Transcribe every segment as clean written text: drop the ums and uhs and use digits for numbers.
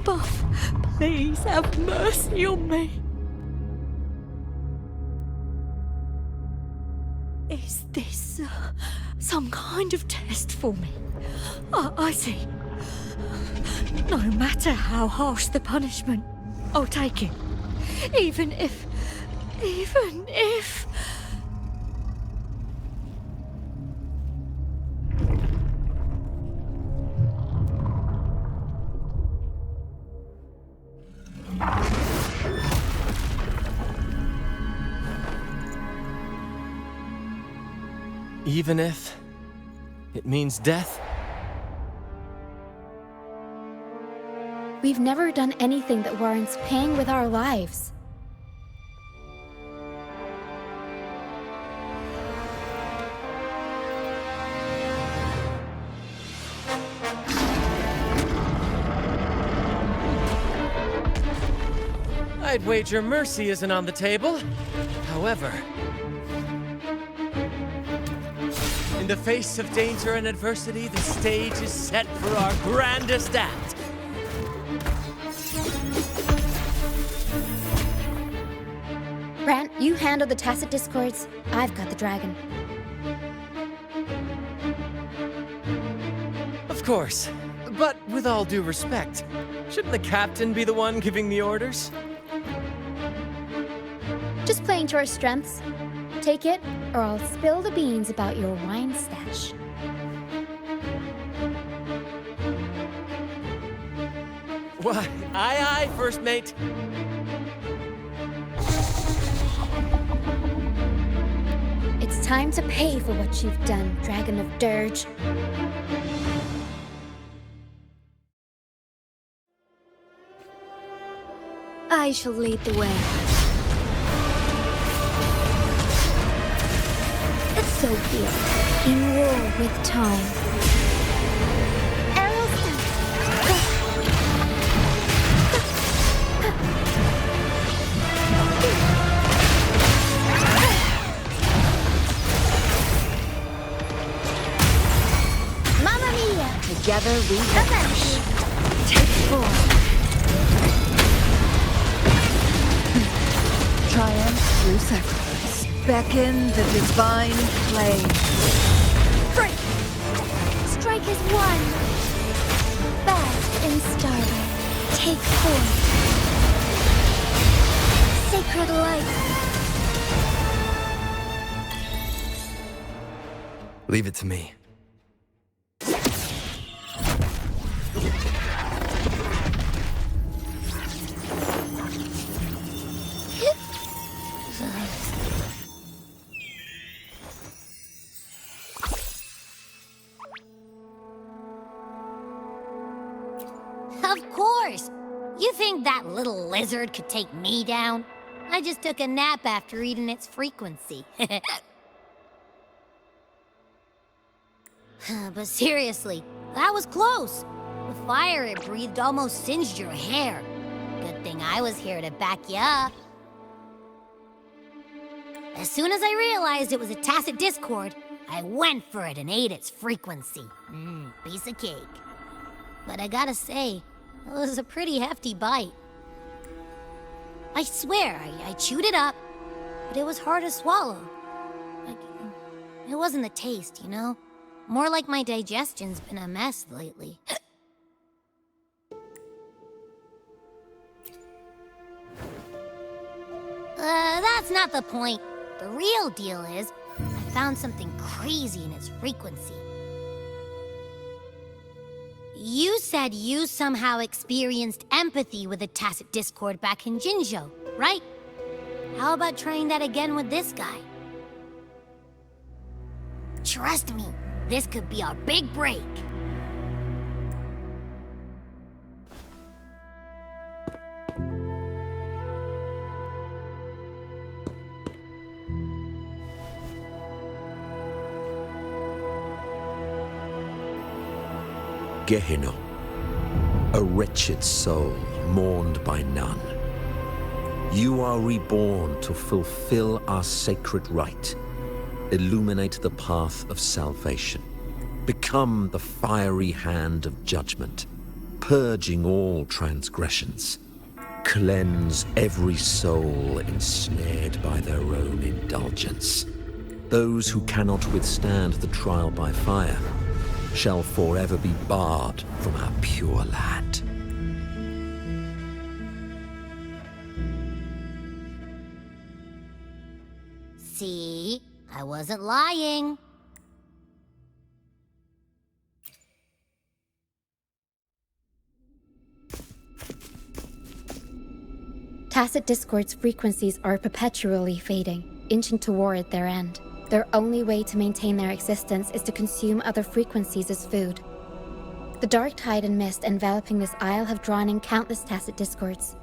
above, please have mercy on me. Is this some kind of test for me? I see. No matter how harsh the punishment, I'll take it. Even if... Even if it means death? We've never done anything that warrants paying with our lives. I'd wager mercy isn't on the table. However, in the face of danger and adversity, the stage is set for our grandest act. Brant, you handle the tacit discords. I've got the dragon. Of course, but with all due respect, shouldn't the captain be the one giving the orders? Just playing to our strengths. Take it, or I'll spill the beans about your wine stash. Why, aye, first mate. It's time to pay for what you've done, Dragon of Dirge. I shall lead the way. So be it. In war with time. Mamma mia! Together we vanish. Take form. Triumph through sacrifice. Beckon the divine flame. Break! Strike as one. Bask in starlight. Take form. Sacred light. Leave it to me. Of course! You think that little lizard could take me down? I just took a nap after eating its frequency. But seriously, that was close. The fire it breathed almost singed your hair. Good thing I was here to back you up. As soon as I realized it was a tacit discord, I went for it and ate its frequency. Piece of cake. But I gotta say, it was a pretty hefty bite. I swear, I chewed it up, but it was hard to swallow. It wasn't the taste, you know? More like my digestion's been a mess lately. That's not the point. The real deal is, I found something crazy in its frequency. You said you somehow experienced empathy with the tacit discord back in Jinzhou, right? How about trying that again with this guy? Trust me, this could be our big break. Gehinnom, a wretched soul mourned by none. You are reborn to fulfill our sacred rite, illuminate the path of salvation, become the fiery hand of judgment, purging all transgressions. Cleanse every soul ensnared by their own indulgence. Those who cannot withstand the trial by fire shall forever be barred from our pure land. See? I wasn't lying. Tacit discord's frequencies are perpetually fading, inching toward their end. Their only way to maintain their existence is to consume other frequencies as food. The dark tide and mist enveloping this isle have drawn in countless tacit discords.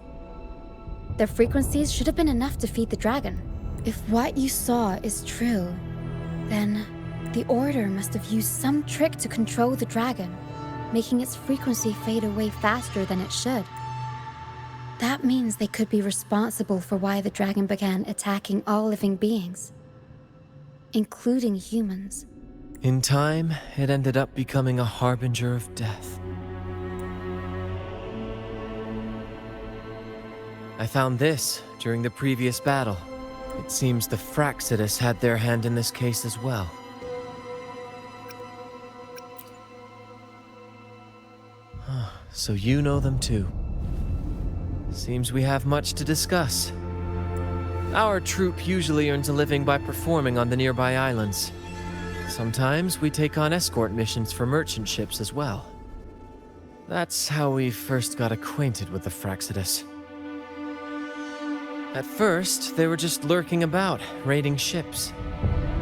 Their frequencies should have been enough to feed the dragon. If what you saw is true, then the Order must have used some trick to control the dragon, making its frequency fade away faster than it should. That means they could be responsible for why the dragon began attacking all living beings, including humans. In time, it ended up becoming a harbinger of death. I found this during the previous battle. It seems the Fraxidus had their hand in this case as well. So you know them too. Seems we have much to discuss. Our troop usually earns a living by performing on the nearby islands. Sometimes we take on escort missions for merchant ships as well. That's how we first got acquainted with the Fraxidus. At first, they were just lurking about, raiding ships.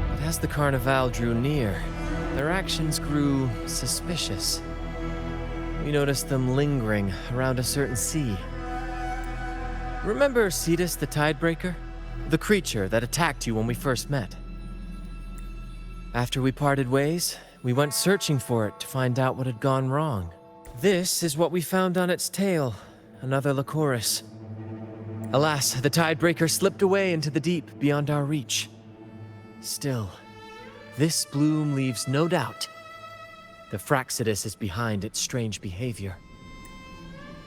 But as the Carnival drew near, their actions grew suspicious. We noticed them lingering around a certain sea. Remember Cetus the Tidebreaker? The creature that attacked you when we first met. After we parted ways, we went searching for it to find out what had gone wrong. This is what we found on its tail, another Lycoris. Alas, the Tidebreaker slipped away into the deep beyond our reach. Still, this bloom leaves no doubt. The Fraxidus is behind its strange behavior.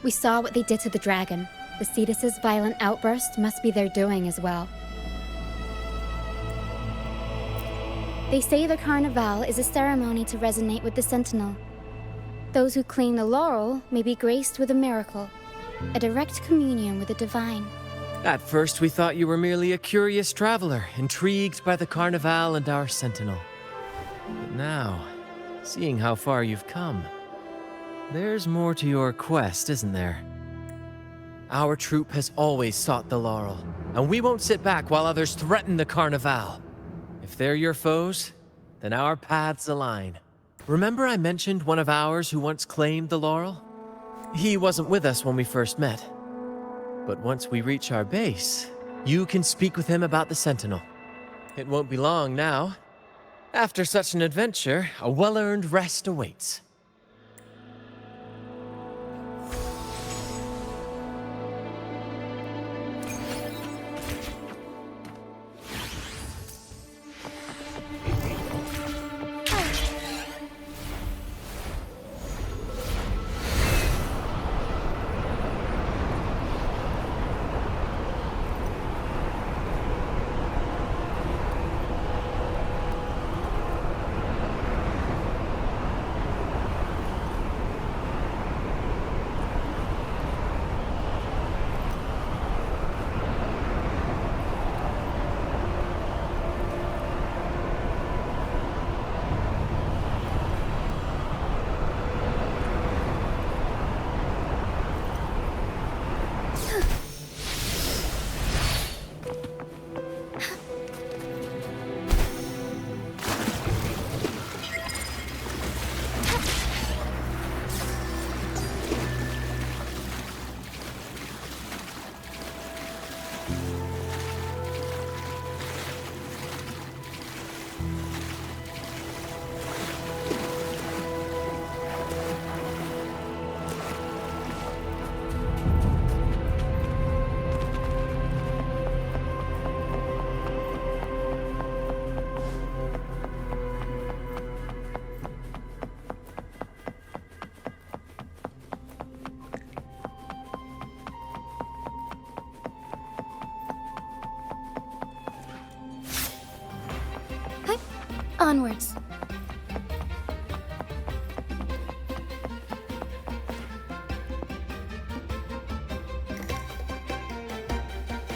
We saw what they did to the dragon. The Cetus's violent outburst must be their doing as well. They say the Carnival is a ceremony to resonate with the Sentinel. Those who claim the laurel may be graced with a miracle, a direct communion with the divine. At first, we thought you were merely a curious traveler, intrigued by the Carnival and our Sentinel. But now, seeing how far you've come, there's more to your quest, isn't there? Our troop has always sought the laurel, and we won't sit back while others threaten the Carnival. If they're your foes, then our paths align. Remember I mentioned one of ours who once claimed the laurel? He wasn't with us when we first met. But once we reach our base, you can speak with him about the Sentinel. It won't be long now. After such an adventure, a well-earned rest awaits.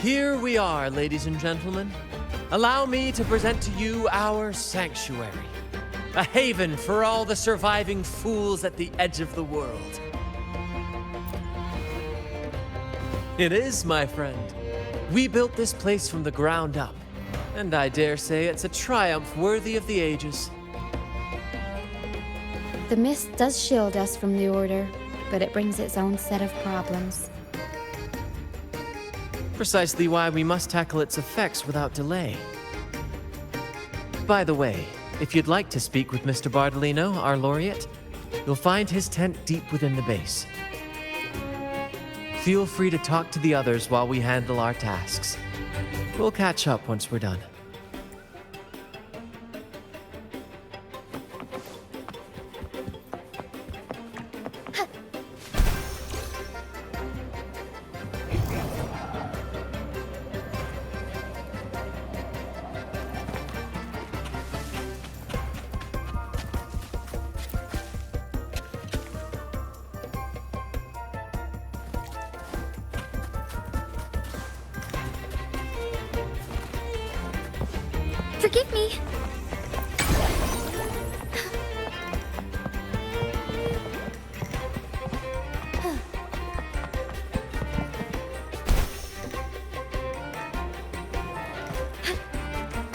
Here we are, ladies and gentlemen. Allow me to present to you our sanctuary, a haven for all the surviving fools at the edge of the world. It is, my friend. We built this place from the ground up, and I dare say it's a triumph worthy of the ages. The mist does shield us from the Order, but it brings its own set of problems. Precisely why we must tackle its effects without delay. By the way, if you'd like to speak with Mr. Bardolino, our laureate, you'll find his tent deep within the base. Feel free to talk to the others while we handle our tasks. We'll catch up once we're done. Forgive me.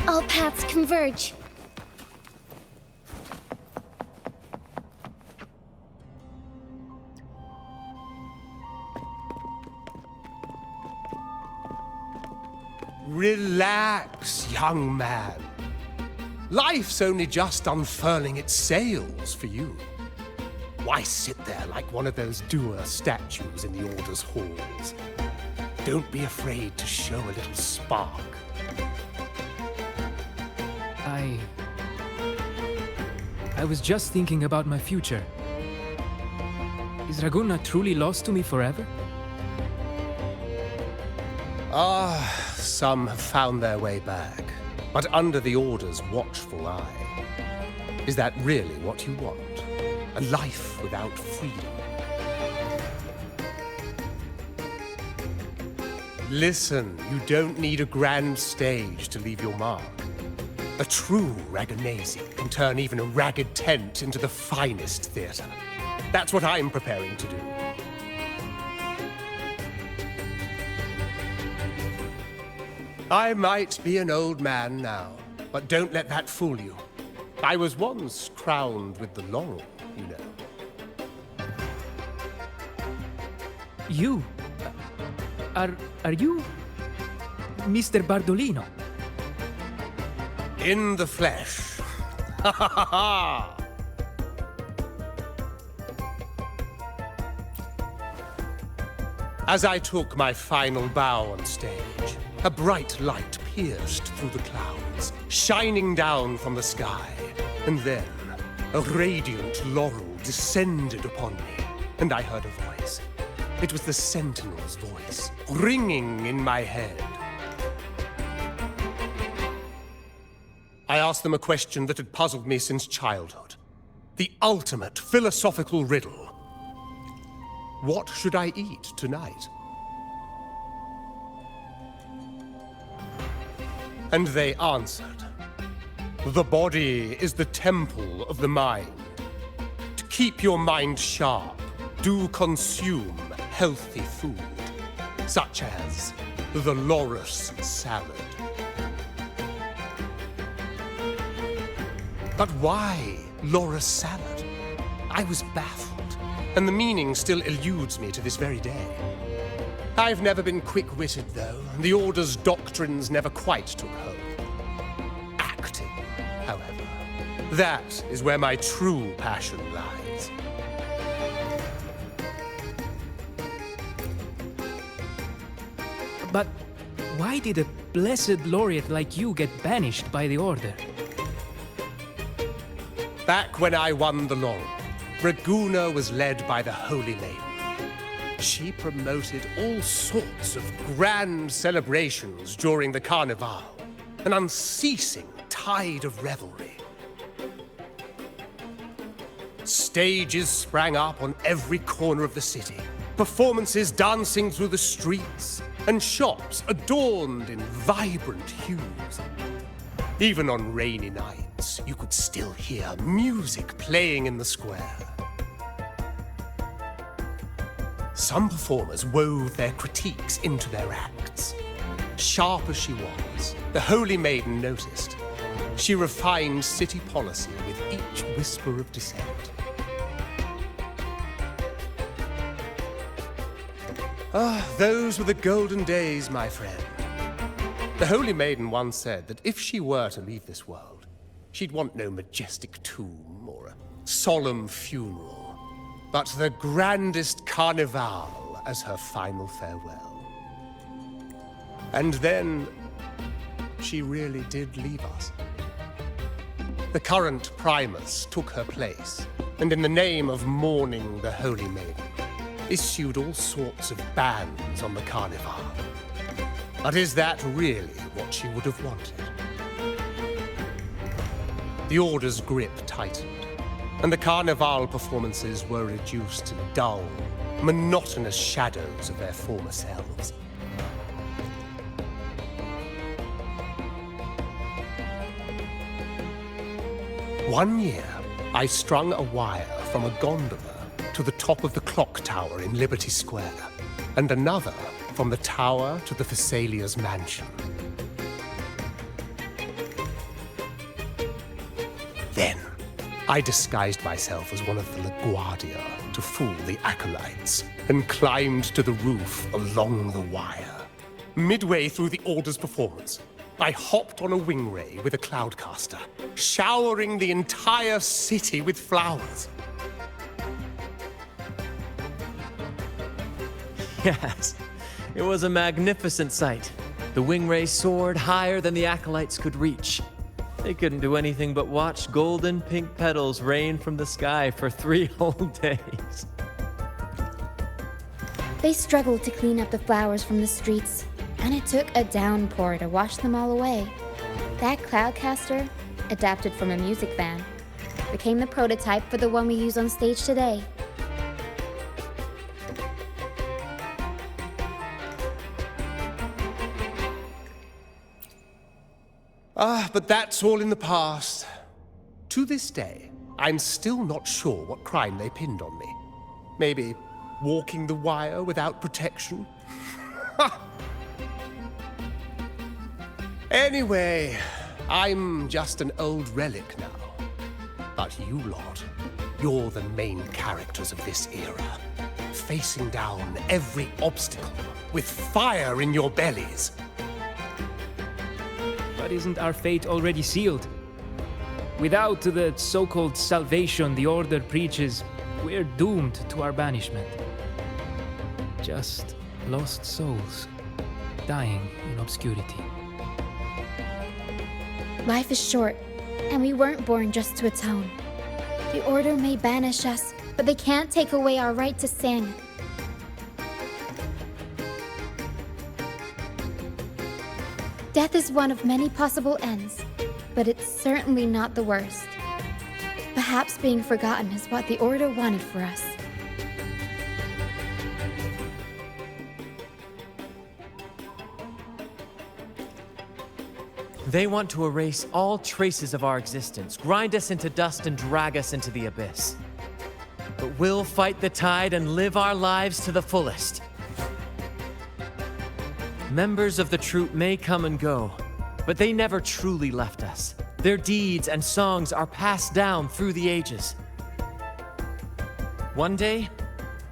All paths converge. Relax, young man. Life's only just unfurling its sails for you. Why sit there like one of those dour statues in the Order's halls? Don't be afraid to show a little spark. I was just thinking about my future. Is Raguna truly lost to me forever? Some have found their way back, but under the Order's watchful eye. Is that really what you want? A life without freedom? Listen, you don't need a grand stage to leave your mark. A true Raganese can turn even a ragged tent into the finest theatre. That's what I'm preparing to do. I might be an old man now, but don't let that fool you. I was once crowned with the laurel, you know. You? Are you Mr. Bardolino? In the flesh. Ha ha ha ha! As I took my final bow on stage, a bright light pierced through the clouds, shining down from the sky. And then, a radiant laurel descended upon me, and I heard a voice. It was the Sentinel's voice, ringing in my head. I asked them a question that had puzzled me since childhood. The ultimate philosophical riddle. What should I eat tonight? And they answered. The body is the temple of the mind. To keep your mind sharp, do consume healthy food, such as the loris salad. But why loris salad? I was baffled, and the meaning still eludes me to this very day. I've never been quick-witted, though, and the Order's doctrines never quite took hold. Acting, however, that is where my true passion lies. But why did a blessed laureate like you get banished by the Order? Back when I won the laurel, Raguna was led by the Holy Maiden. She promoted all sorts of grand celebrations during the Carnival, an unceasing tide of revelry. Stages sprang up on every corner of the city, performances dancing through the streets, and shops adorned in vibrant hues. Even on rainy nights, you could still hear music playing in the square. Some performers wove their critiques into their acts. Sharp as she was, the Holy Maiden noticed. She refined city policy with each whisper of dissent. Those were the golden days, my friend. The Holy Maiden once said that if she were to leave this world, she'd want no majestic tomb or a solemn funeral, but the grandest carnival as her final farewell. And then, she really did leave us. The current Primus took her place, and in the name of mourning the Holy Maiden, issued all sorts of bans on the carnival. But is that really what she would have wanted? The Order's grip tightened, and the carnival performances were reduced to dull, monotonous shadows of their former selves. One year, I strung a wire from a gondola to the top of the clock tower in Liberty Square, and another from the tower to the Thessalia's mansion. Then, I disguised myself as one of the LaGuardia to fool the acolytes, and climbed to the roof along the wire. Midway through the Order's performance, I hopped on a wing ray with a cloudcaster, showering the entire city with flowers. Yes, it was a magnificent sight. The wing ray soared higher than the acolytes could reach. They couldn't do anything but watch golden pink petals rain from the sky for 3 whole days. They struggled to clean up the flowers from the streets, and it took a downpour to wash them all away. That cloudcaster, adapted from a music van, became the prototype for the one we use on stage today. But that's all in the past. To this day, I'm still not sure what crime they pinned on me. Maybe walking the wire without protection? Anyway, I'm just an old relic now. But you lot, you're the main characters of this era, facing down every obstacle with fire in your bellies. But isn't our fate already sealed? Without the so-called salvation the Order preaches, we're doomed to our banishment. Just lost souls, dying in obscurity. Life is short, and we weren't born just to atone. The Order may banish us, but they can't take away our right to sing. Death is one of many possible ends, but it's certainly not the worst. Perhaps being forgotten is what the Order wanted for us. They want to erase all traces of our existence, grind us into dust and drag us into the abyss. But we'll fight the tide and live our lives to the fullest. Members of the troupe may come and go, but they never truly left us. Their deeds and songs are passed down through the ages. One day,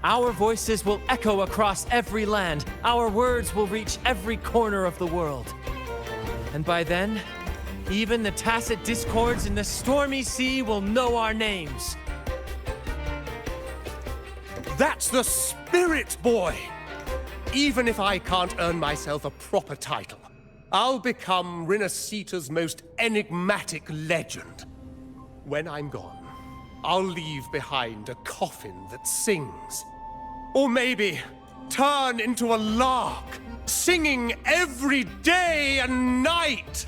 our voices will echo across every land. Our words will reach every corner of the world. And by then, even the tacit discords in the stormy sea will know our names. That's the spirit, boy! Even if I can't earn myself a proper title, I'll become Rinasita's most enigmatic legend. When I'm gone, I'll leave behind a coffin that sings. Or maybe turn into a lark, singing every day and night!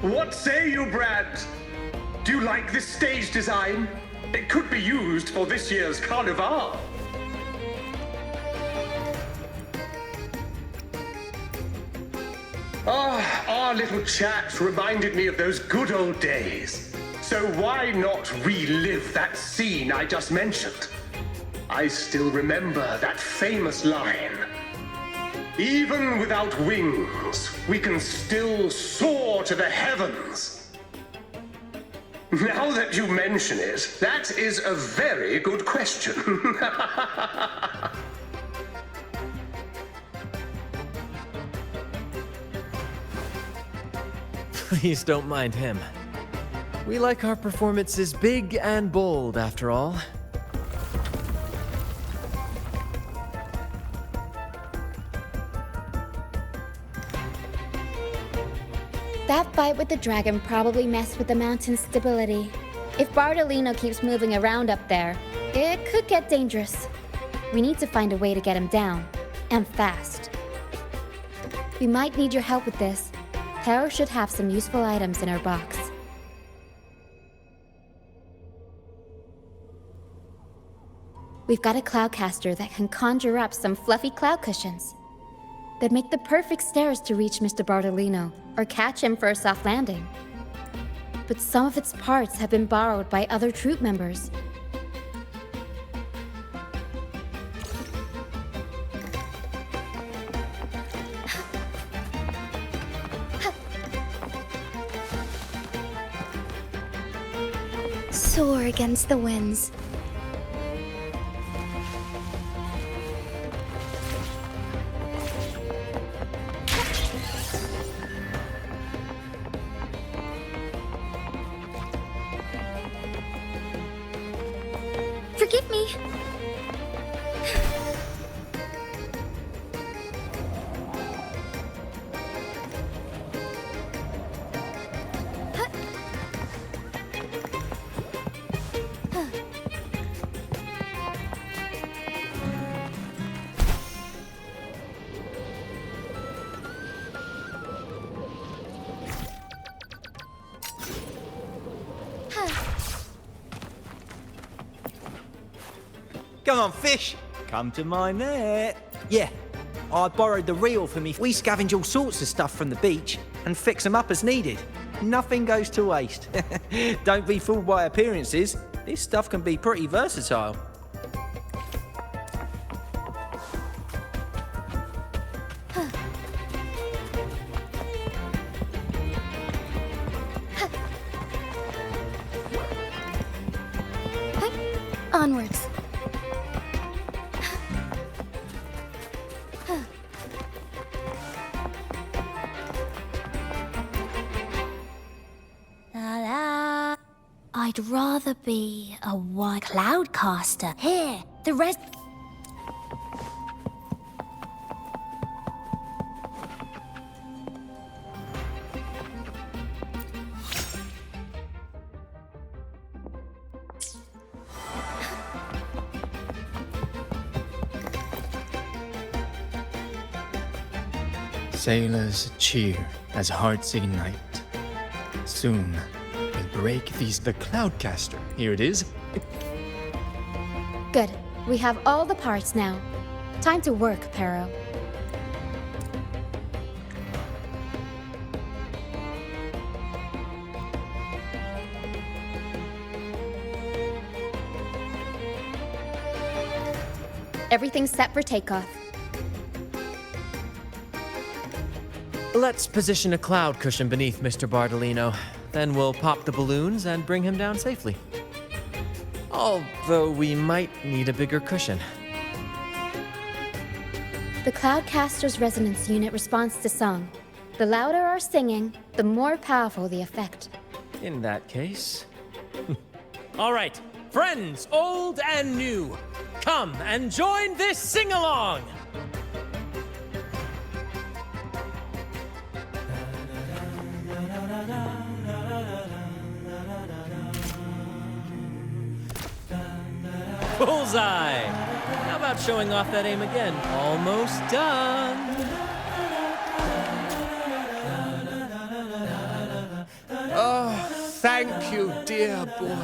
What say you, Brant? Do you like this stage design? It could be used for this year's Carnival. Our little chat reminded me of those good old days. So why not relive that scene I just mentioned? I still remember that famous line. Even without wings, we can still soar to the heavens. Now that you mention it, that is a very good question. Please don't mind him. We like our performances big and bold, after all. That fight with the dragon probably messed with the mountain's stability. If Bartolino keeps moving around up there, it could get dangerous. We need to find a way to get him down, and fast. We might need your help with this. Hera should have some useful items in her box. We've got a cloudcaster that can conjure up some fluffy cloud cushions. They'd make the perfect stairs to reach Mr. Bartolino, or catch him for a soft landing. But some of its parts have been borrowed by other troop members. Soar against the winds. Forgive me. Come on, fish! Come to my net. Yeah, I borrowed the reel for me. We scavenge all sorts of stuff from the beach and fix them up as needed. Nothing goes to waste. Don't be fooled by appearances. This stuff can be pretty versatile. Onwards. I'd rather be a white cloudcaster. Here, the rest... Sailors cheer as hearts ignite. Soon, we'll break the Cloudcaster. Here it is. Good. We have all the parts now. Time to work, Pero. Everything's set for takeoff. Let's position a cloud cushion beneath Mr. Bartolino. Then we'll pop the balloons and bring him down safely. Although we might need a bigger cushion. The Cloudcaster's resonance unit responds to song. The louder our singing, the more powerful the effect. In that case... All right, friends, old and new, come and join this sing-along! Bullseye! How about showing off that aim again? Almost done! thank you, dear boy.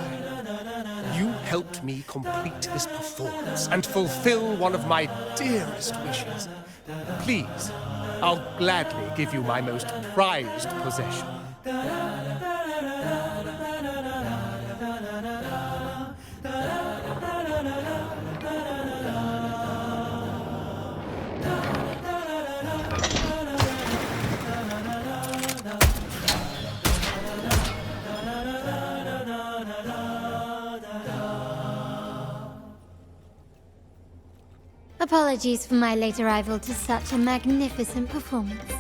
You helped me complete this performance and fulfill one of my dearest wishes. Please, I'll gladly give you my most prized possession. Apologies for my late arrival to such a magnificent performance.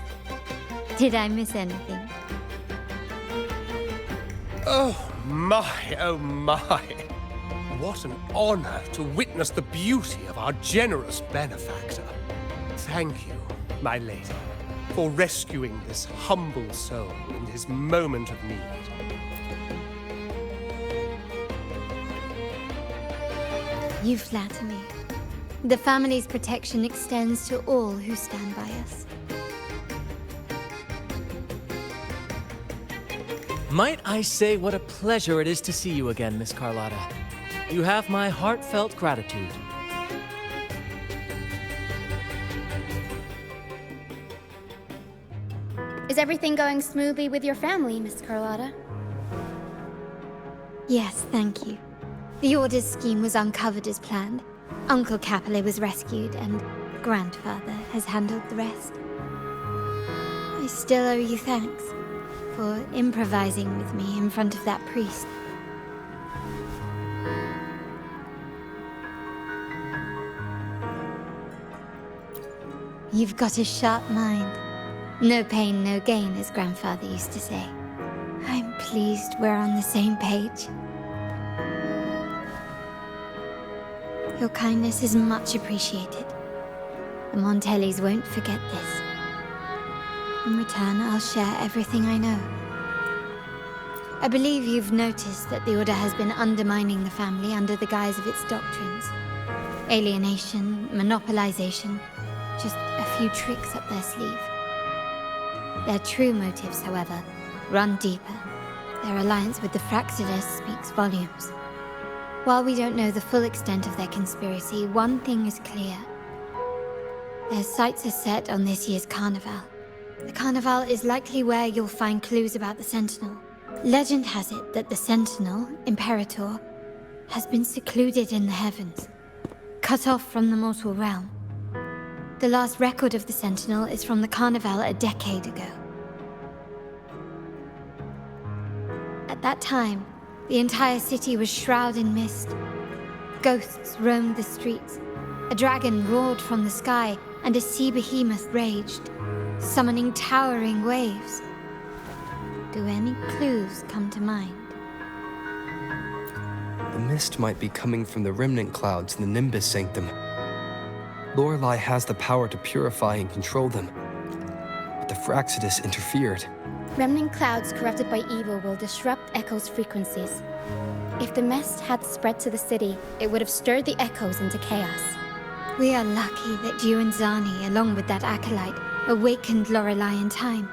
Did I miss anything? Oh my, oh my. What an honor to witness the beauty of our generous benefactor. Thank you, my lady, for rescuing this humble soul in his moment of need. You flatter me. The family's protection extends to all who stand by us. Might I say what a pleasure it is to see you again, Miss Carlotta. You have my heartfelt gratitude. Is everything going smoothly with your family, Miss Carlotta? Yes, thank you. The Order's scheme was uncovered as planned. Uncle Capilet was rescued, and Grandfather has handled the rest. I still owe you thanks for improvising with me in front of that priest. You've got a sharp mind. No pain, no gain, as Grandfather used to say. I'm pleased we're on the same page. Your kindness is much appreciated. The Montellis won't forget this. In return, I'll share everything I know. I believe you've noticed that the Order has been undermining the family under the guise of its doctrines. Alienation, monopolization, just a few tricks up their sleeve. Their true motives, however, run deeper. Their alliance with the Fraxidus speaks volumes. While we don't know the full extent of their conspiracy, one thing is clear. Their sights are set on this year's carnival. The carnival is likely where you'll find clues about the Sentinel. Legend has it that the Sentinel, Imperator, has been secluded in the heavens, cut off from the mortal realm. The last record of the Sentinel is from the carnival a decade ago. At that time, the entire city was shrouded in mist. Ghosts roamed the streets. A dragon roared from the sky, and a sea behemoth raged, summoning towering waves. Do any clues come to mind? The mist might be coming from the remnant clouds in the Nimbus Sanctum. Lorelei has the power to purify and control them, but the Fraxidus interfered. Remnant clouds corrupted by evil will disrupt Echo's frequencies. If the mist had spread to the city, it would have stirred the echoes into chaos. We are lucky that you and Zani, along with that acolyte, awakened Lorelei in time.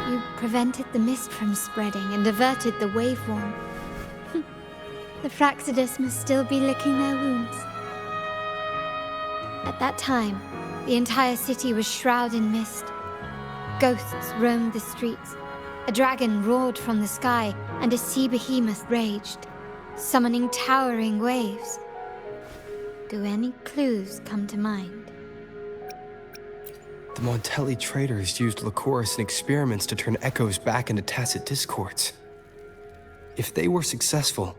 You prevented the mist from spreading and averted the waveform. The Fraxidus must still be licking their wounds. At that time, the entire city was shrouded in mist. Ghosts roamed the streets. A dragon roared from the sky, and a sea behemoth raged, summoning towering waves. Do any clues come to mind? The Montelli traders used Lycoris in experiments to turn echoes back into tacit discords. If they were successful,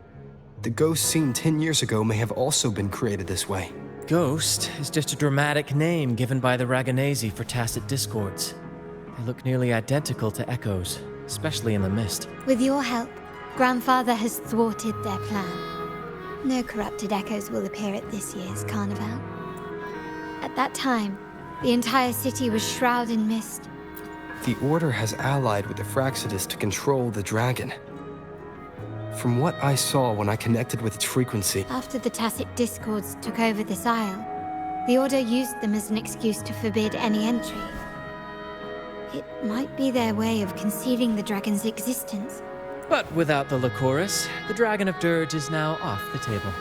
the ghosts seen 10 years ago may have also been created this way. Ghost is just a dramatic name given by the Raganesi for tacit discords. They look nearly identical to echoes, especially in the mist. With your help, Grandfather has thwarted their plan. No corrupted echoes will appear at this year's carnival. At that time, the entire city was shrouded in mist. The Order has allied with the Fraxidus to control the dragon. From what I saw when I connected with its frequency... After the tacit discords took over this isle, the Order used them as an excuse to forbid any entry. It might be their way of concealing the dragon's existence, But without the Lycoris, the Dragon of Dirge is now off the table.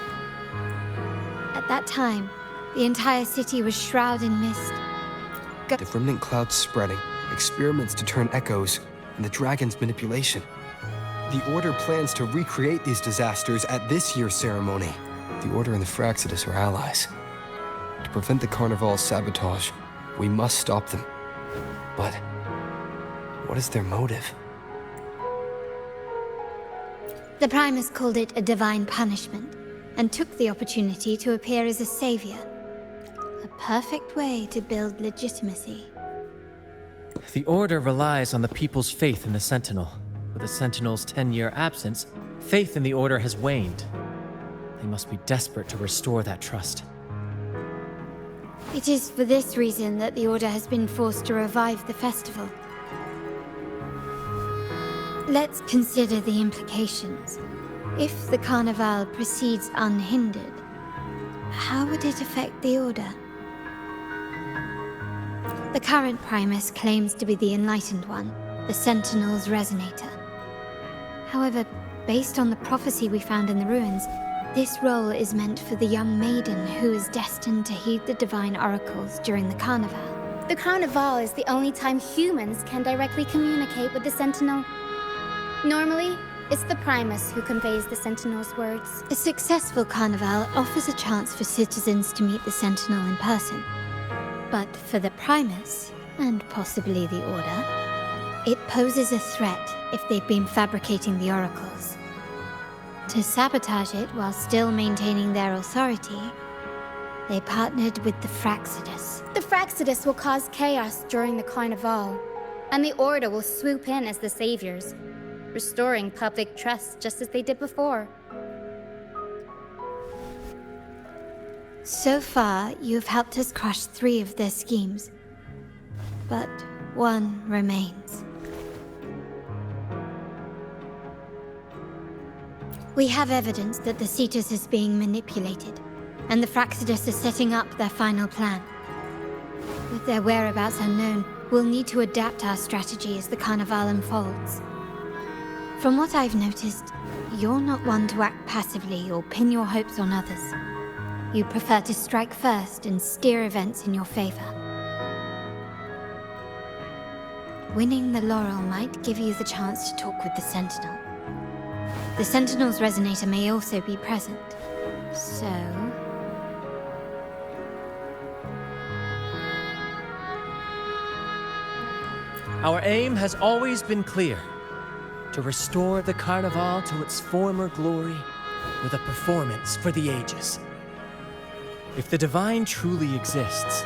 At that time, the entire city was shrouded in mist. The remnant clouds spreading, experiments to turn echoes, and the dragon's manipulation. The Order plans to recreate these disasters at this year's ceremony. The Order and the Fraxidus are allies. To prevent the Carnival's sabotage, we must stop them. But what is their motive? The Primus called it a divine punishment, and took the opportunity to appear as a savior. A perfect way to build legitimacy. The Order relies on the people's faith in the Sentinel. With the Sentinel's 10-year absence, faith in the Order has waned. They must be desperate to restore that trust. It is for this reason that the Order has been forced to revive the festival. Let's consider the implications. If the Carnival proceeds unhindered, how would it affect the Order? The current Primus claims to be the Enlightened One, the Sentinel's Resonator. However, based on the prophecy we found in the ruins, this role is meant for the young maiden who is destined to heed the divine oracles during the Carnival. The Carnival is the only time humans can directly communicate with the Sentinel. Normally, it's the Primus who conveys the Sentinel's words. A successful Carnival offers a chance for citizens to meet the Sentinel in person. But for the Primus, and possibly the Order, it poses a threat if they've been fabricating the oracles. To sabotage it while still maintaining their authority, they partnered with the Fraxidus. The Fraxidus will cause chaos during the Carnival, and the Order will swoop in as the saviors, restoring public trust just as they did before. So far, you've helped us crush 3 of their schemes, but one remains. We have evidence that the Cetus is being manipulated, and the Fraxidus are setting up their final plan. With their whereabouts unknown, we'll need to adapt our strategy as the Carnival unfolds. From what I've noticed, you're not one to act passively or pin your hopes on others. You prefer to strike first and steer events in your favor. Winning the laurel might give you the chance to talk with the Sentinel. The Sentinel's Resonator may also be present, so... Our aim has always been clear. To restore the Carnival to its former glory with a performance for the ages. If the Divine truly exists,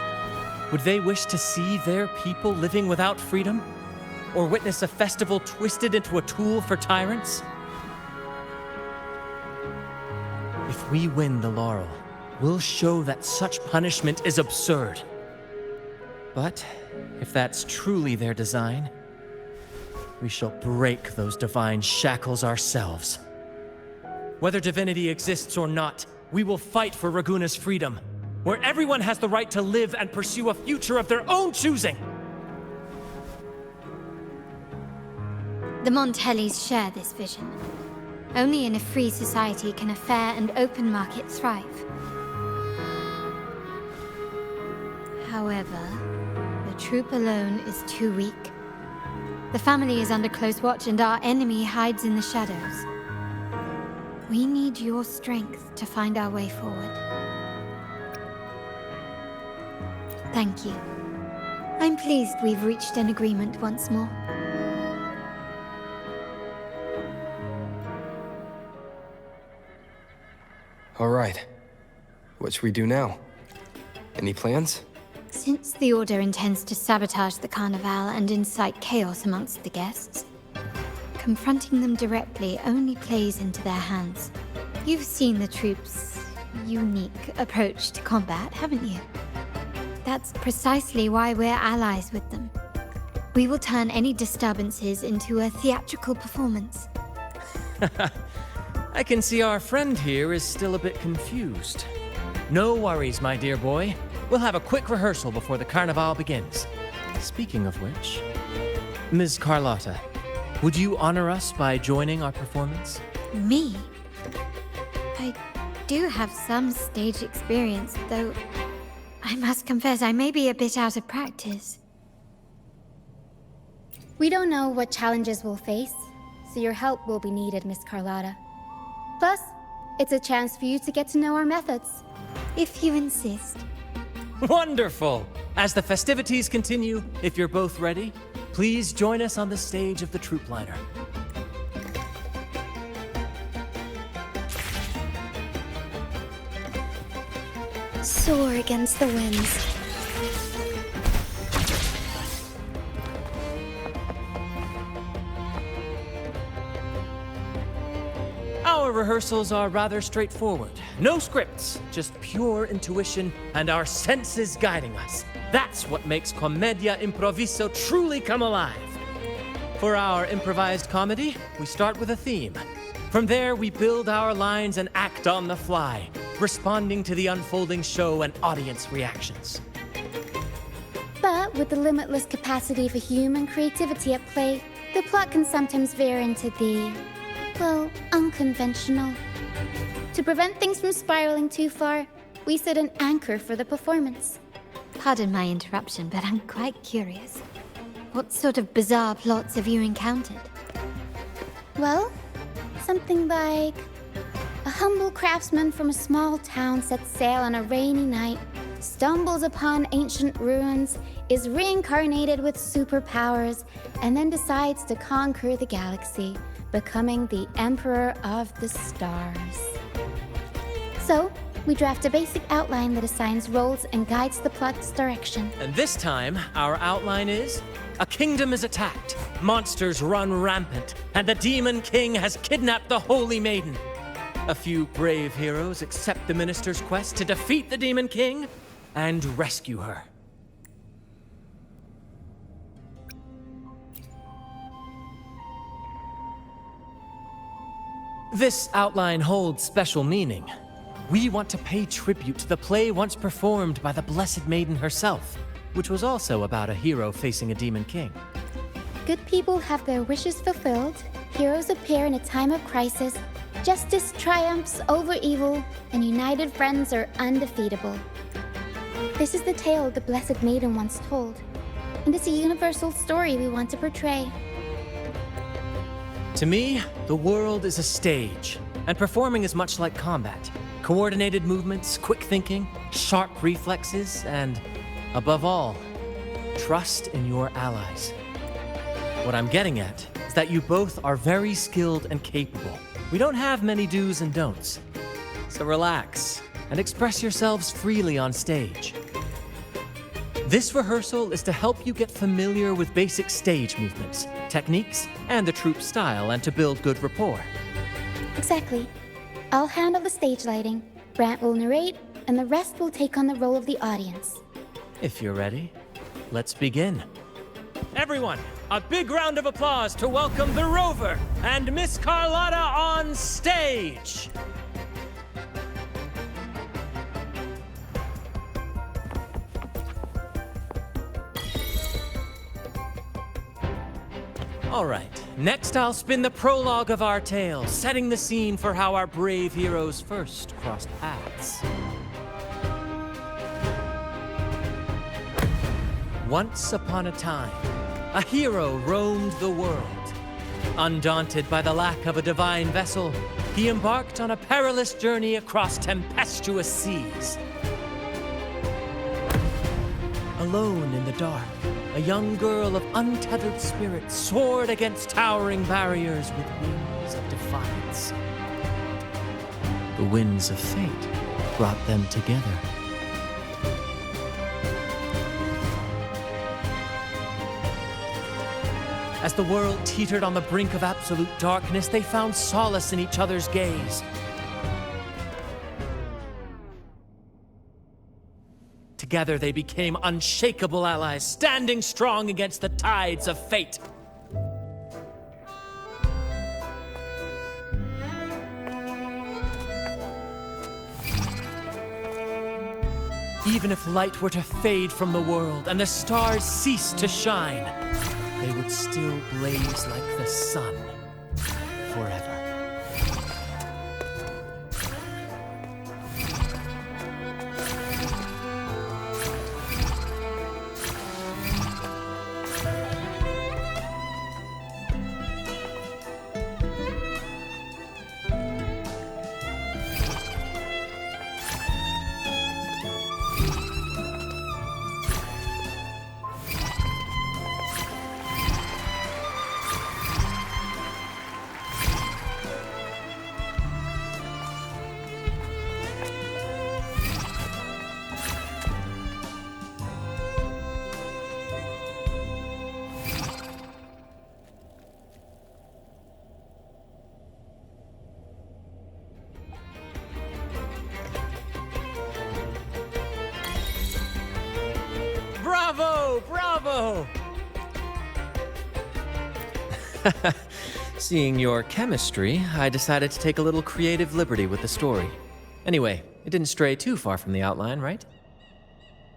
would they wish to see their people living without freedom? Or witness a festival twisted into a tool for tyrants? If we win the laurel, we'll show that such punishment is absurd. But if that's truly their design, we shall break those divine shackles ourselves. Whether divinity exists or not, we will fight for Raguna's freedom, where everyone has the right to live and pursue a future of their own choosing. The Montellys share this vision. Only in a free society can a fair and open market thrive. However, the troop alone is too weak. The family is under close watch and our enemy hides in the shadows. We need your strength to find our way forward. Thank you. I'm pleased we've reached an agreement once more. All right. What should we do now? Any plans? Since the Order intends to sabotage the Carnival and incite chaos amongst the guests, confronting them directly only plays into their hands. You've seen the troops' unique approach to combat, haven't you? That's precisely why we're allies with them. We will turn any disturbances into a theatrical performance. I can see our friend here is still a bit confused. No worries, my dear boy. We'll have a quick rehearsal before the Carnival begins. Speaking of which, Ms. Carlotta, Would you honor us by joining our performance? Me? I do have some stage experience, though I must confess I may be a bit out of practice. We don't know what challenges we'll face, so your help will be needed, Miss Carlotta. Plus, it's a chance for you to get to know our methods. If you insist. Wonderful! As the festivities continue, if you're both ready, please join us on the stage of the troop liner. Soar against the winds. Our rehearsals are rather straightforward. No scripts, just pure intuition and our senses guiding us. That's what makes Commedia Improviso truly come alive. For our improvised comedy, we start with a theme. From there, we build our lines and act on the fly, responding to the unfolding show and audience reactions. But with the limitless capacity for human creativity at play, the plot can sometimes veer into the, well, unconventional. To prevent things from spiraling too far, we set an anchor for the performance. Pardon my interruption, but I'm quite curious. What sort of bizarre plots have you encountered? Well, something like a humble craftsman from a small town sets sail on a rainy night, stumbles upon ancient ruins, is reincarnated with superpowers, and then decides to conquer the galaxy, becoming the Emperor of the Stars. So, we draft a basic outline that assigns roles and guides the plot's direction. And this time, our outline is: a kingdom is attacked, monsters run rampant, and the Demon King has kidnapped the Holy Maiden. A few brave heroes accept the minister's quest to defeat the Demon King and rescue her. This outline holds special meaning. We want to pay tribute to the play once performed by the Blessed Maiden herself, which was also about a hero facing a Demon King. Good people have their wishes fulfilled, heroes appear in a time of crisis, justice triumphs over evil, and united friends are undefeatable. This is the tale the Blessed Maiden once told, and it's a universal story we want to portray. To me, the world is a stage, and performing is much like combat. Coordinated movements, quick thinking, sharp reflexes, and, above all, trust in your allies. What I'm getting at is that you both are very skilled and capable. We don't have many do's and don'ts. So relax and express yourselves freely on stage. This rehearsal is to help you get familiar with basic stage movements, techniques, and the troupe style, and to build good rapport. Exactly. I'll handle the stage lighting, Brant will narrate, and the rest will take on the role of the audience. If you're ready, let's begin. Everyone, a big round of applause to welcome the Rover and Miss Carlotta on stage! All right, next I'll spin the prologue of our tale, setting the scene for how our brave heroes first crossed paths. Once upon a time, a hero roamed the world. Undaunted by the lack of a divine vessel, he embarked on a perilous journey across tempestuous seas. Alone in the dark, a young girl of untethered spirit soared against towering barriers with wings of defiance. The winds of fate brought them together. As the world teetered on the brink of absolute darkness, they found solace in each other's gaze. Together they became unshakable allies, standing strong against the tides of fate. Even if light were to fade from the world and the stars cease to shine, they would still blaze like the sun forever. Bravo! Bravo! Seeing your chemistry, I decided to take a little creative liberty with the story. Anyway, it didn't stray too far from the outline, right?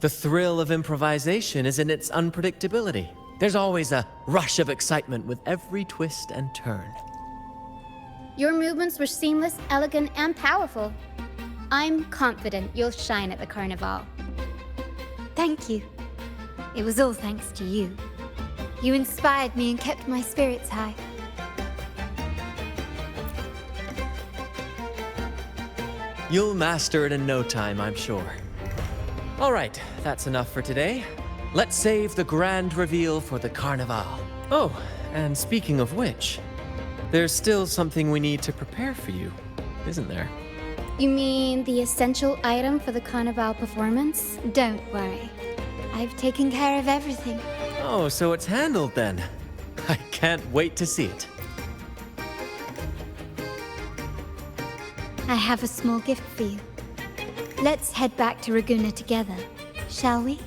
The thrill of improvisation is in its unpredictability. There's always a rush of excitement with every twist and turn. Your movements were seamless, elegant, and powerful. I'm confident you'll shine at the Carnival. Thank you. It was all thanks to you. You inspired me and kept my spirits high. You'll master it in no time, I'm sure. All right, that's enough for today. Let's save the grand reveal for the Carnival. Oh, and speaking of which, there's still something we need to prepare for you, isn't there? You mean the essential item for the Carnival performance? Don't worry. I've taken care of everything. Oh, so it's handled then. I can't wait to see it. I have a small gift for you. Let's head back to Ragunna together, shall we?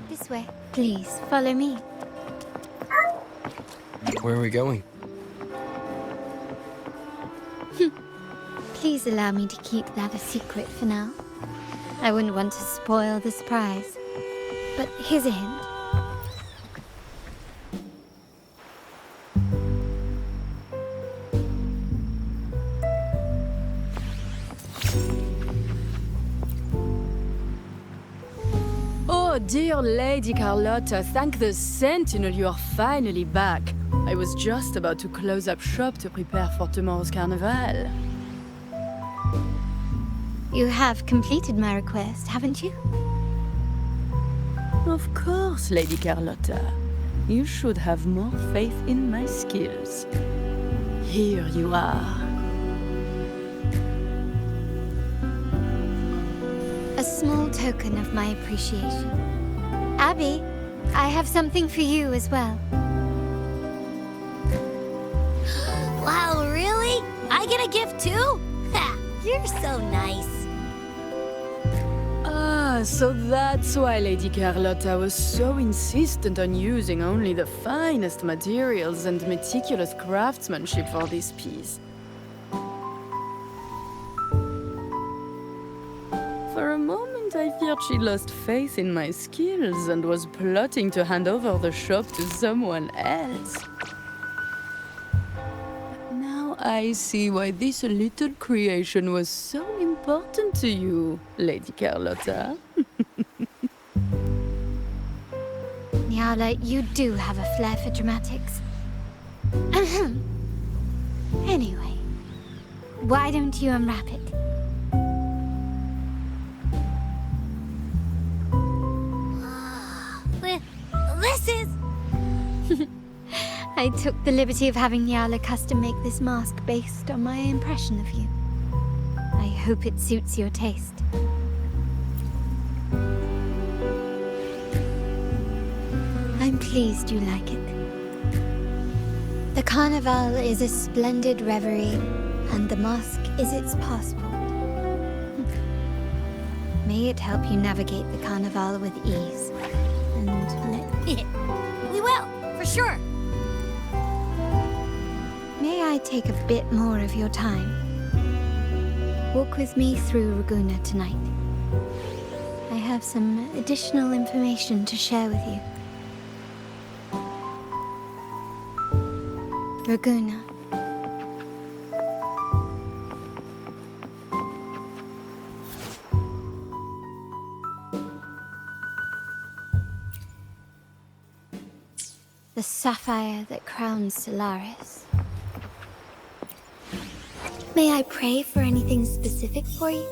This way. Please, follow me. Where are we going? Please allow me to keep that a secret for now. I wouldn't want to spoil the surprise. But here's a hint. Oh, dear Lady Carlotta, thank the Sentinel you are finally back. I was just about to close up shop to prepare for tomorrow's carnival. You have completed my request, haven't you? Of course, Lady Carlotta. You should have more faith in my skills. Here you are. A small token of my appreciation. Abby, I have something for you as well. Wow, really? I get a gift too? Ha! You're so nice. Ah, So that's why Lady Carlotta was so insistent on using only the finest materials and meticulous craftsmanship for this piece. For a moment, I feared she lost faith in my skills and was plotting to hand over the shop to someone else. But now I see why this little creation was so important to you, Lady Carlotta. Nyala, you do have a flair for dramatics. Anyway, why don't you unwrap it? This is... I took the liberty of having Nyala custom make this mask based on my impression of you. I hope it suits your taste. I'm pleased you like it. The Carnival is a splendid reverie, and the mask is its passport. May it help you navigate the Carnival with ease. We will, for sure. May I take a bit more of your time? Walk with me through Ragusa tonight. I have some additional information to share with you. Ragusa. The sapphire that crowns Solaris. May I pray for anything specific for you?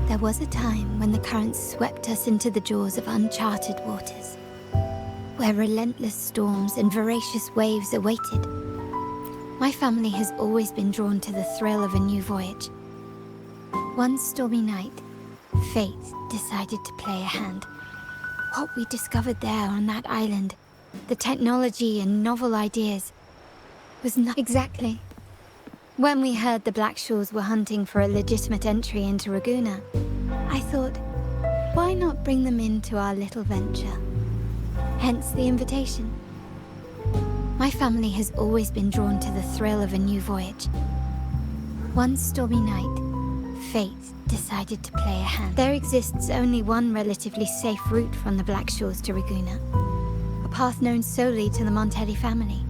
There was a time when the currents swept us into the jaws of uncharted waters, where relentless storms and voracious waves awaited. My family has always been drawn to the thrill of a new voyage. One stormy night, fate decided to play a hand. What we discovered there on that island, the technology and novel ideas, was not exactly. When we heard the Blackshaws were hunting for a legitimate entry into Ragusa, I thought, why not bring them into our little venture? Hence the invitation. My family has always been drawn to the thrill of a new voyage. One stormy night, fate decided to play a hand. There exists only one relatively safe route from the Blackshaws to Ragusa, a path known solely to the Montelli family.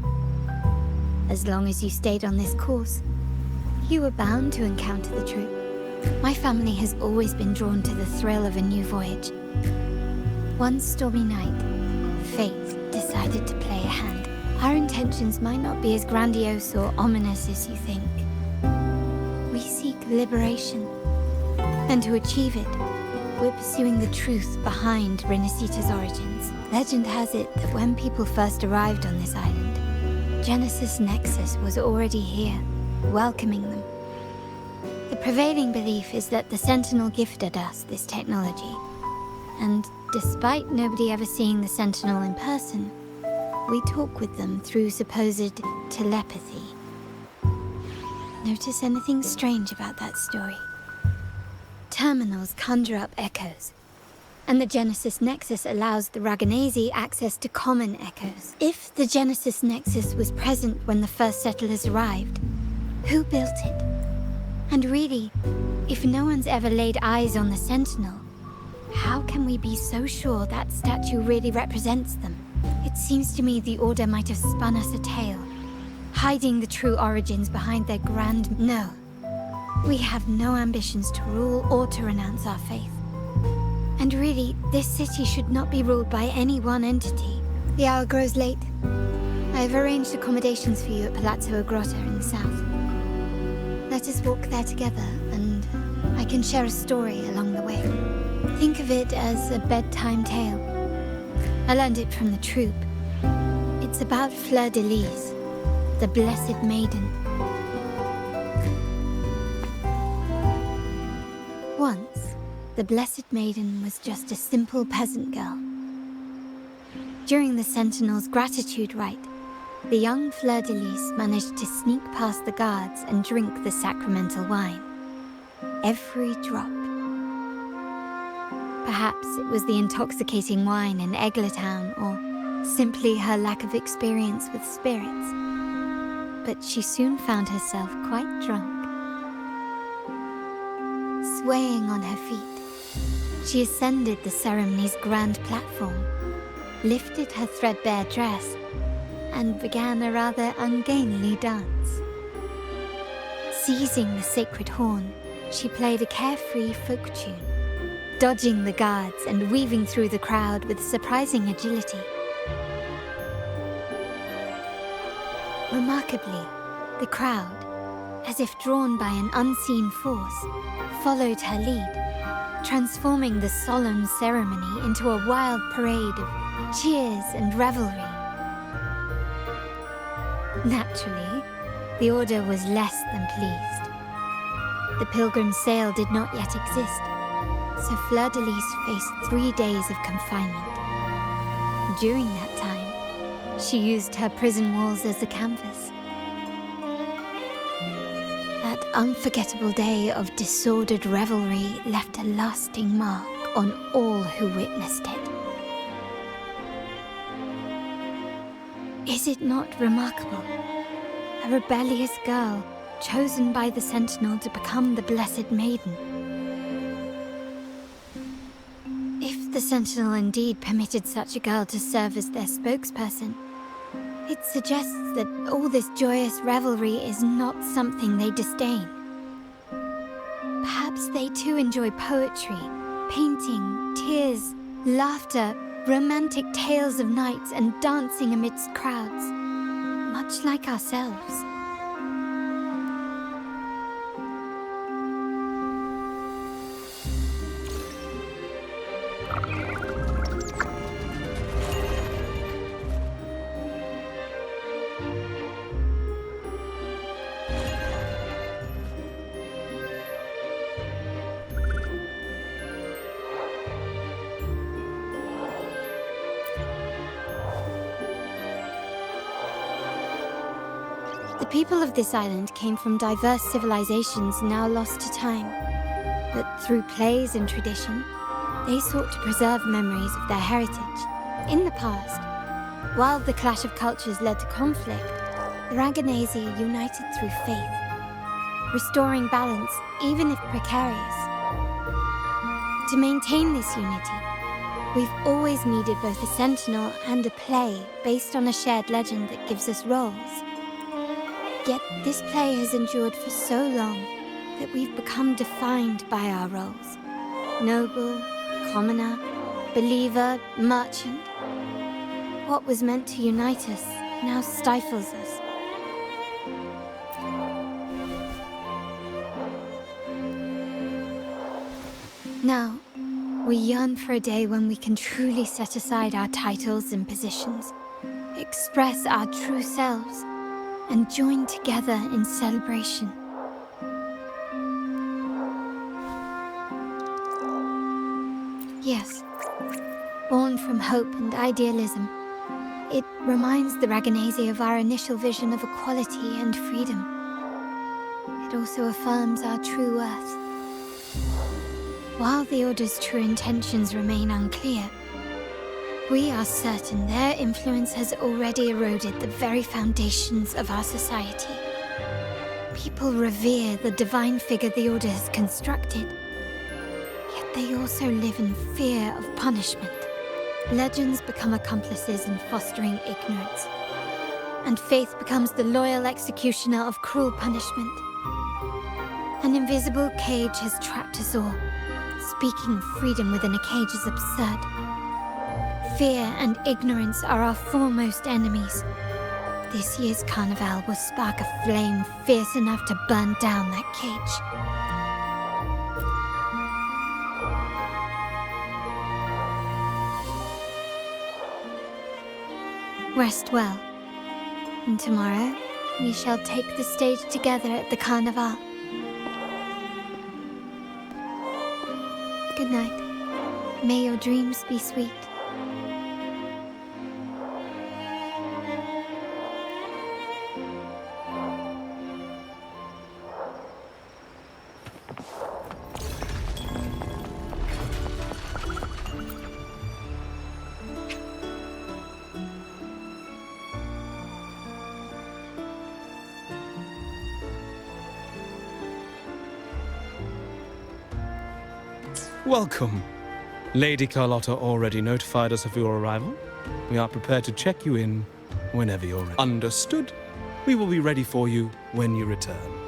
As long as you stayed on this course, you were bound to encounter the truth. My family has always been drawn to the thrill of a new voyage. One stormy night, fate decided to play a hand. Our intentions might not be as grandiose or ominous as you think. We seek liberation, and to achieve it, we're pursuing the truth behind Renacita's origins. Legend has it that when people first arrived on this island, Genesis Nexus was already here, welcoming them. The prevailing belief is that the Sentinel gifted us this technology, and despite nobody ever seeing the Sentinel in person, we talk with them through supposed telepathy. Notice anything strange about that story? Terminals conjure up echoes, and the Genesis Nexus allows the Raganese access to common echoes. If the Genesis Nexus was present when the first settlers arrived, who built it? And really, if no one's ever laid eyes on the Sentinel, how can we be so sure that statue really represents them? It seems to me the Order might have spun us a tale, hiding the true origins behind their grand... No. We have no ambitions to rule or to renounce our faith. And really, this city should not be ruled by any one entity. The hour grows late. I have arranged accommodations for you at Palazzo Grotta in the south. Let us walk there together, and I can share a story along the way. Think of it as a bedtime tale. I learned it from the troop. It's about Fleur de Lis, the Blessed Maiden. Once, the Blessed Maiden was just a simple peasant girl. During the Sentinel's gratitude rite, the young Fleur de Lis managed to sneak past the guards and drink the sacramental wine. Every drop. Perhaps it was the intoxicating wine in Eglatown, or simply her lack of experience with spirits. But she soon found herself quite drunk. Swaying on her feet, she ascended the ceremony's grand platform, lifted her threadbare dress, and began a rather ungainly dance. Seizing the sacred horn, she played a carefree folk tune, dodging the guards and weaving through the crowd with surprising agility. Remarkably, the crowd, as if drawn by an unseen force, followed her lead, transforming the solemn ceremony into a wild parade of cheers and revelry. Naturally, the Order was less than pleased. The pilgrim sale did not yet exist, so Fleur de Lis faced 3 days of confinement. During that time, she used her prison walls as a canvas. That unforgettable day of disordered revelry left a lasting mark on all who witnessed it. Is it not remarkable? A rebellious girl chosen by the Sentinel to become the Blessed Maiden. If the Sentinel indeed permitted such a girl to serve as their spokesperson, it suggests that all this joyous revelry is not something they disdain. Perhaps they too enjoy poetry, painting, tears, laughter, romantic tales of nights, and dancing amidst crowds, much like ourselves. The people of this island came from diverse civilizations now lost to time, but through plays and tradition, they sought to preserve memories of their heritage. In the past, while the clash of cultures led to conflict, the Ragganese united through faith, restoring balance even if precarious. To maintain this unity, we've always needed both a sentinel and a play based on a shared legend that gives us roles. Yet this play has endured for so long that we've become defined by our roles. Noble, commoner, believer, merchant. What was meant to unite us now stifles us. Now, we yearn for a day when we can truly set aside our titles and positions, express our true selves, and join together in celebration. Yes, born from hope and idealism, it reminds the Ragganese of our initial vision of equality and freedom. It also affirms our true worth. While the Order's true intentions remain unclear, we are certain their influence has already eroded the very foundations of our society. People revere the divine figure the Order has constructed, yet they also live in fear of punishment. Legends become accomplices in fostering ignorance, and faith becomes the loyal executioner of cruel punishment. An invisible cage has trapped us all. Speaking of freedom within a cage is absurd. Fear and ignorance are our foremost enemies. This year's carnival will spark a flame fierce enough to burn down that cage. Rest well, and tomorrow we shall take the stage together at the carnival. Good night. May your dreams be sweet. Welcome. Lady Carlotta already notified us of your arrival. We are prepared to check you in whenever you're ready. Understood. We will be ready for you when you return.